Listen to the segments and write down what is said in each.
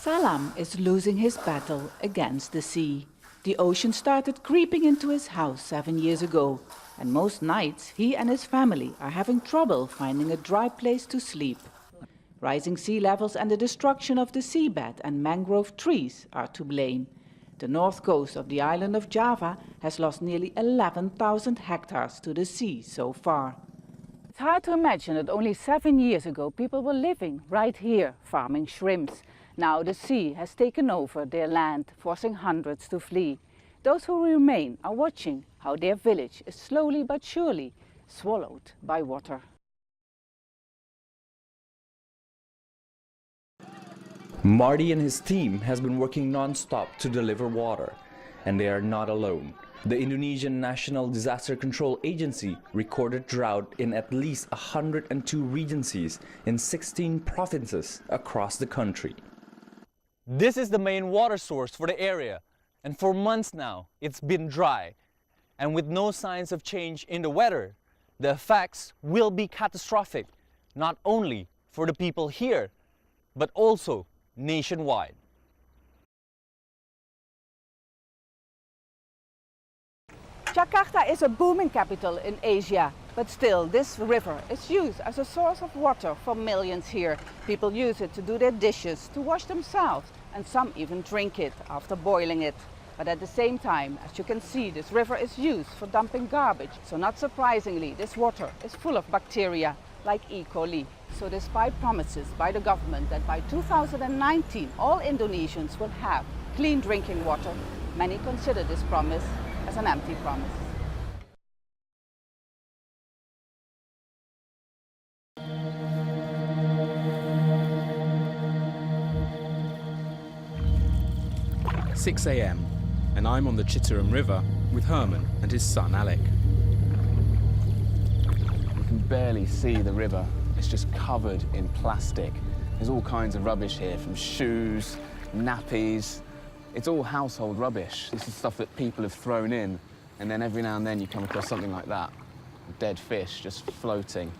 Salam is losing his battle against the sea. The ocean started creeping into his house 7 years ago, and most nights he and his family are having trouble finding a dry place to sleep. Rising sea levels and the destruction of the seabed and mangrove trees are to blame. The north coast of the island of Java has lost nearly 11,000 hectares to the sea so far. It's hard to imagine that only 7 years ago people were living right here, farming shrimps. Now the sea has taken over their land, forcing hundreds to flee. Those who remain are watching how their village is slowly but surely swallowed by water. Marty and his team has been working non-stop to deliver water, and they are not alone. The Indonesian National Disaster Control Agency recorded drought in at least 102 regencies in 16 provinces across the country. This is the main water source for the area, and for months now it's been dry. And with no signs of change in the weather, the effects will be catastrophic, not only for the people here, but also nationwide. Jakarta is a booming capital in Asia, but still this river is used as a source of water for millions here. People use it to do their dishes, to wash themselves, and some even drink it after boiling it. But at the same time, as you can see, this river is used for dumping garbage. So not surprisingly, this water is full of bacteria like E. coli. So despite promises by the government that by 2019 all Indonesians will have clean drinking water, many consider this promise as an empty promise. It's 6 a.m. and I'm on the Citarum River with Herman and his son Alec. You can barely see the river. It's just covered in plastic. There's all kinds of rubbish here, from shoes, nappies. It's all household rubbish. This is stuff that people have thrown in, and then every now and then you come across something like that, a dead fish just floating.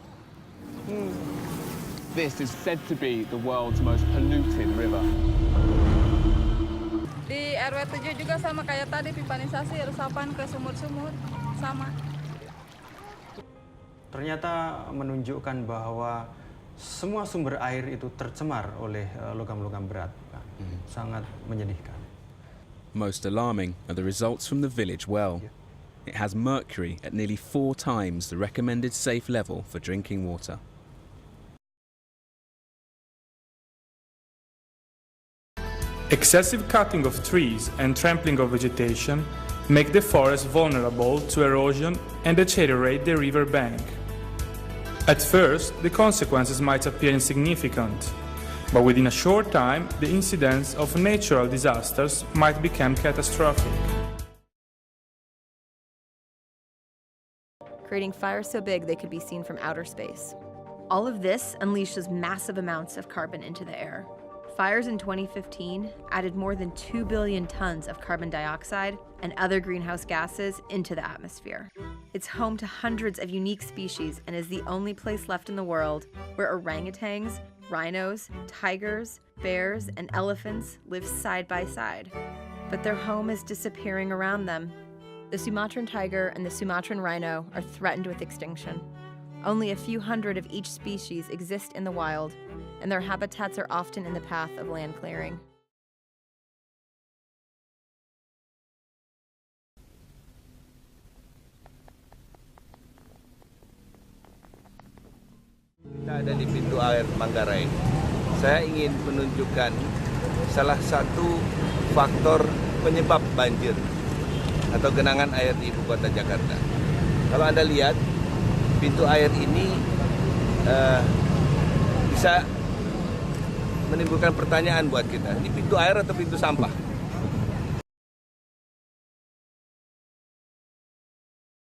This is said to be the world's most polluted river. Di RW 7 juga sama kayak tadi, pipanisasi, resapan ke sumur-sumur, sama. Ternyata menunjukkan bahwa semua sumber air itu tercemar oleh logam-logam berat. Sangat menyedihkan. Most alarming are the results from the village well. It has mercury at nearly 4 times the recommended safe level for drinking water. Excessive cutting of trees and trampling of vegetation make the forest vulnerable to erosion and deteriorate the river bank. At first, the consequences might appear insignificant, but within a short time, the incidence of natural disasters might become catastrophic. Creating fires so big they could be seen from outer space. All of this unleashes massive amounts of carbon into the air. Fires in 2015 added more than 2 billion tons of carbon dioxide and other greenhouse gases into the atmosphere. It's home to hundreds of unique species and is the only place left in the world where orangutans, rhinos, tigers, bears, and elephants live side by side. But their home is disappearing around them. The Sumatran tiger and the Sumatran rhino are threatened with extinction. Only a few hundred of each species exist in the wild, and their habitats are often in the path of land clearing. Kita ada di pintu air Manggarai. Saya ingin menunjukkan salah satu faktor penyebab banjir atau genangan air di ibu kota Jakarta. Kalau Anda lihat, pintu air ini bisa menimbulkan pertanyaan buat kita. Ini pintu air atau pintu sampah?